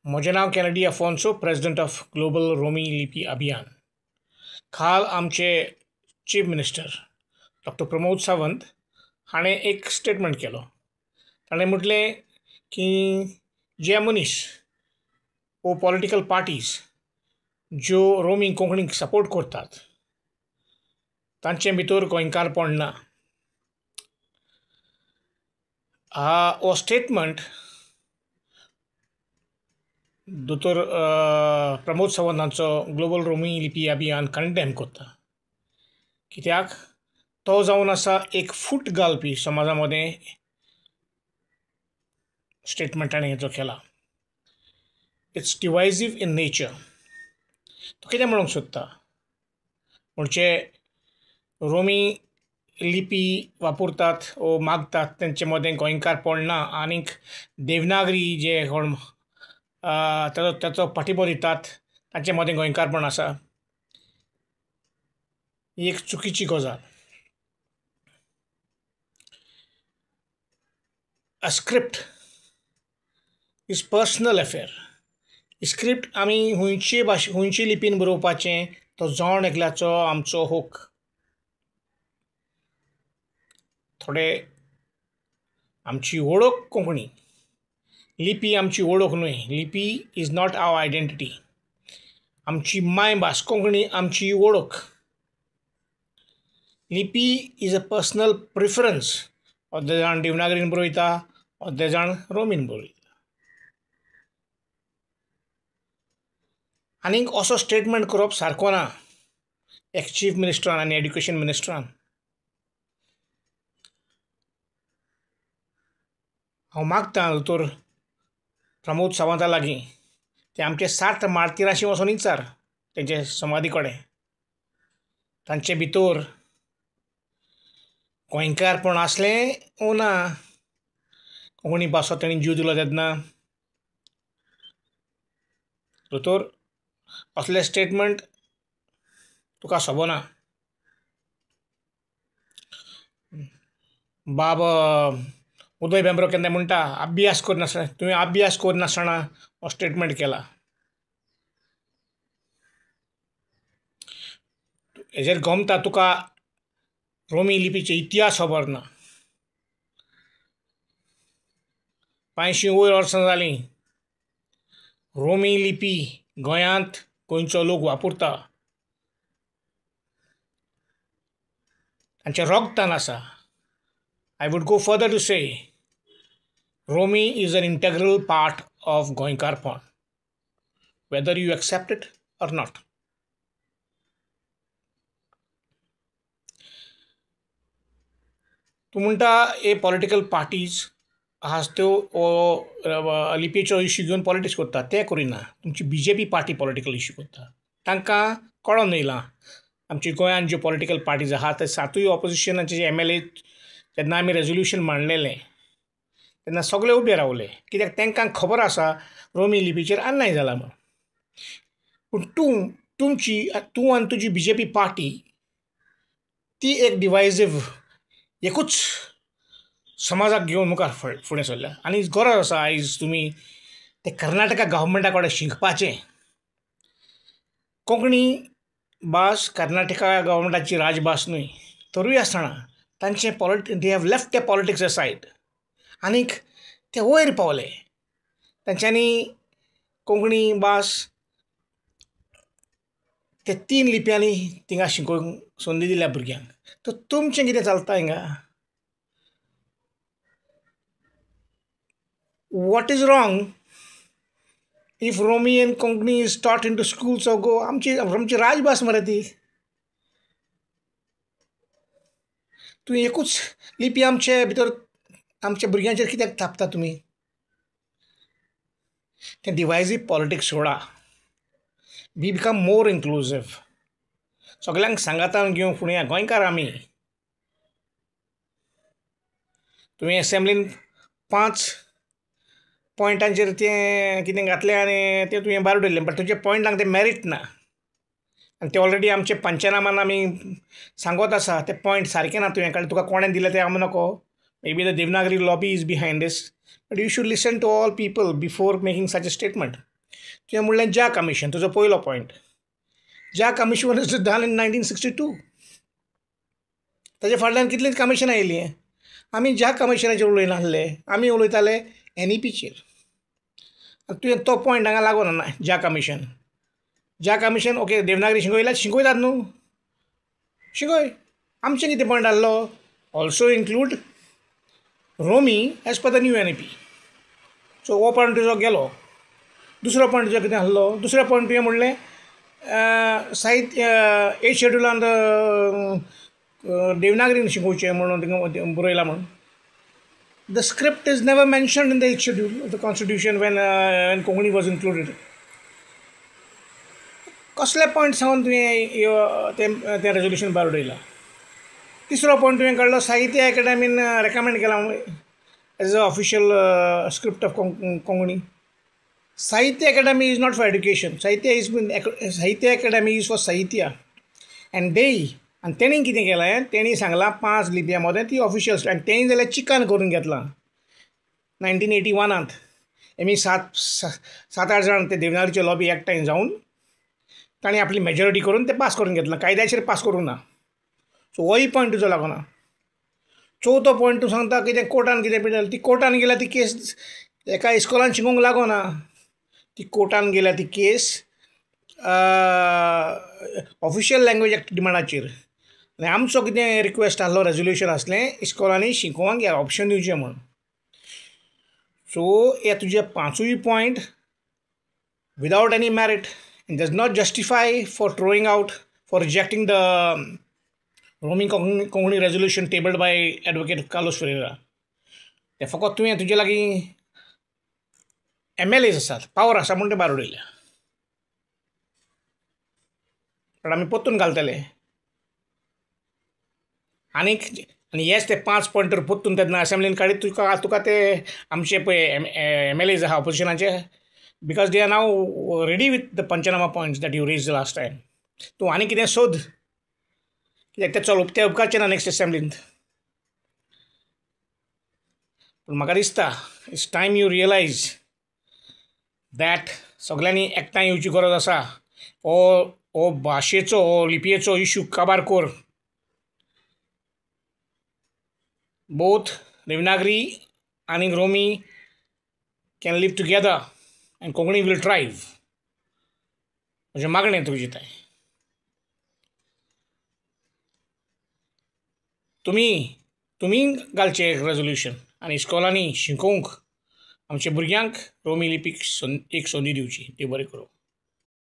म्हजें नांव Kennedy Afonso, president of global Romi Lipi Abhiyan. काल आमचे chief minister doctor Pramod Sawant हाणें एक स्टेटमेंट केलो. ताणें म्हटलें की जे मनीस वो पॉलिटिकल पार्टीज ज्यो रोमी कोंकणीक सपोर्ट करतात तांचे भितर गोंयकारपण ना. हो स्टेटमेंट दोतोर प्रमोद सावंतांचो ग्लोबल रोमी लिपी अभियान कंडेम करता. कित्याक तो जावन आसा एक फूट घालपी समाजा मदें स्टेटमेंट ताणें हेजो केला. It's divisive in nature. तो कितें म्हणूंक सोदता म्हणजे रोमी लिपी वापरतात वो मागतात तेंचे मदें गोंयकारपण ना आनीक देवनागरी जे कोण ताचो पाठिंबो दितात तांचे मदें गोंयकारपण आसा. ही एक चुकीची गजाल. A script is personal affair. Script आमी हुंयचे लिपीन बरोवपाचें तो जण एकल्याचो आमचो हूक. थोडे आमची वळख कोंकणी, लिपी आमची वळख न्हय. लिपी इज नॉट आवर आयडेंटिटी. आमची मायभास कोंकणी आमची वळख. लिपी इज अ पर्सनल प्रिफरन्स. अर्दे जाण देवनागरीन बरयता, अर्दे जाण रोमीन बरयता. आनीक असो स्टेटमेंट करप सारको ना एक चीफ मिनिस्टरान आनी एड्युकेशन मिनिस्टरान. हांव मागतां दोतोर प्रमोद सावंता लागीं ते आमचे 7 मार्तिराशी वचून विचार तेंचे समाधी कडेन. तांचे भितर गोंयकारपण आसलें वो ना. कोंकणी भासो तेणी जीव दिलो तेन्ना. दोतोर असले स्टेटमेंट तुका सोबना. बाब उदय भेंब्रो केन्ना म्हणटा अभ्यास करनासतना तुवें अभ्यास करनासतना हो स्टेटमेंट केला. हेजेर गमता तुका रोमी लिपीचो इतिहास खबर ना. 500 वयर वर्सां जालीं रोमी लिपी गोंयांत गोंयचो लोक वापरता. तांच्या रोगतान आसा. I would go further to say Romi is an integral part of Goinkarpon, whether you accept it or not. तूं म्हणटा हे पॉलिटिकल पार्टीज आसा त्यो लिपीचो इश्यू घेवन पॉलिटिक्स करता. ते करिना. तुमची BJP पार्टी पॉलिटिकल इश्यू करता. तांकां कळोन येयलां आमची गोंयांत ज्यो पॉलिटिकल पार्टीज आहात ते 7 ऑपोजिशनाचे जे MLA जेन्ना आमी रेजोल्युशन मांडलेलें तेन्ना सगळे उबे रावले. कित्याक तांकां खबर आसा रोमी लिपीचेर अन्याय जाला म्हूण. पूण तूं आनी तुजी BJP पार्टी ती एक डिवायजीव एकूच समाजाक घेवन मुखार फुडें सरल्या. आनी गरज आसा आयज तुमी ते कर्नाटका गव्हर्मेंटा कडेन शिकपाचें. कोंकणी भास कर्नाटका गव्हर्मेंटाची राजभास न्हय. तरूय आसतना तांचे दे हॅव लेफ्ट ते पॉलिटिक्स असायड आनीक ते वयर पावले. तांच्यांनी कोंकणी भास ते 3 लिपयांनी थिंगा शिकोवंक संदी दिल्या भुरग्यांक. तर तुमचें कितें चलता हिंगा? What is wrong if Romi and Konkani is taught in to schools of Goa? आमची राजभास मरे ती. तूं एकूच लिपी आमचे भितर आमच्या भुरग्यांचेर कित्याक थापता तुमी? तें डिवायजीव पॉलिटिक्स सोडा. We become more inclusive. सगल्यांक सांगातान घेवन फुडें या. गोंयकार आमी. तुवें एसेंब्लीन 5 पॉयंटांचेर तें कितें घातलें आनी तें तुवें भायर उडयलें. बट तुज्या पॉयंटांक तें मेरीट ना. आनी ते ऑलरेडी आमचे पंचनामान आमी सांगत आसा ते पॉयंट सारके ना तुवें कारण तुका कोणें दिलें तें आमकां नको. May be the Devanagari lobby is behind this. But you should listen to all people before making such a statement. तुवें म्हणलें ज्या कमिशन, तुजो पयलो पॉयंट. ज्या कमिशन वॉज डन इन 1962. ताचे फाटल्यान कितलींच कमिशनां येयलीं. आमी ज्या कमिशनाचेर उलयनासले, आमी उलयताले NEPचेर. तुवें तो पॉयंट हांगा लागून ना. ज्या कमिशन ओके, देवनागरी शिकोयल्यार शिकयतात न्हू, शिकय. आमचें कितें पॉयंट आहलो, also include Romi as per the new NEP. So हो पॉयंट तुजो गेलो. दुसरो पॉयंट तुजो कितें आहलो, दुसरो पॉयंट तुवें म्हणलें साहित्य 8th शेड्युलान देवनागरीन शिकोवचें म्हणून थिंगा बरयलां म्हणून. The script is never mentioned in the 8th schedule of the constitution when Konkani was included. कसले पॉयंट सांगून तुवें तें रेजोल्युशन भायर उडयलां. तिसरो पॉयंट तुवें काडलो, साहित्य अकादेमीन रेकमेंड केला as a official script of Konkani. Sahitya Akademi is not for education. Sahitya Akademi is for sahitya and देई. आनी तेणी कितें केलें, तेणी सांगलां 5 लिपयां मदें ती ऑफिशियल, आनी तेणी जाल्यार चिकन करून घेतलां 1981. आमी 7-8 जाण ते देवनागरीचे लॉबी एकठांय जावन ताणें आपली मेजॉरिटी करून तें पास करून घेतलां. कायद्याचेर पास करूंक ना. सो होय पॉयंट तुजो लागना. चवथो पॉयंट तूं सांगता कितें कोर्टान कितें पिडल. ती कोर्टान गेल्यार ती केस एका इस्कॉलान शिकोवंक लागना. ती कोर्टान गेल्या ती केस ऑफिशियल लँग्वेज एक्ट डिमांडाचेर. आनी आमचो कितें रिक्वेस्ट आहलो, रेजोल्युशन आसलें इस्कॉलांनी शिकोवंक ह्या ऑप्शन दिवचें म्हूण. सो हे तुजे 5य point without any merit and does not justify for throwing out, for rejecting the roaming Konkani resolution tabled by Advocate Carlos Ferreira. ते फकत तुवें तुजे लागीं MLAs आसात, पावर आसा म्हणून ते भायर उडयल्या. पण आमी परतून घालतले. आनी हेच ते 5 पॉयंटर परतून तेन्ना असेंब्लीन काडीत तुका ते आमचे पळय MLAs आहा ऑपोजिशनाचे, because they are now ready with the Panchanama points that you raised the last time. तूं आनी कितें सोद, कित्याक ते उपकारचें ना नेक्स्ट असेंब्लींत. पूण म्हाका दिसता it's time you realise that सगळ्यांनी एकठांय येवची गरज आसा. हो भाशेचो, हो लिपयेचो इश्यू काबार कोर. बोथ देवनागरी आनी Romi can live together and Konkani will thrive. म्हजें मागणें तुजी ताय. तुमी घालचें एक रेजोल्युशन आनी इस्कॉलांनी शिकोवंक आमच्या भुरग्यांक रोमी लिपीक एक संदी दिवची. देव बरें करूं.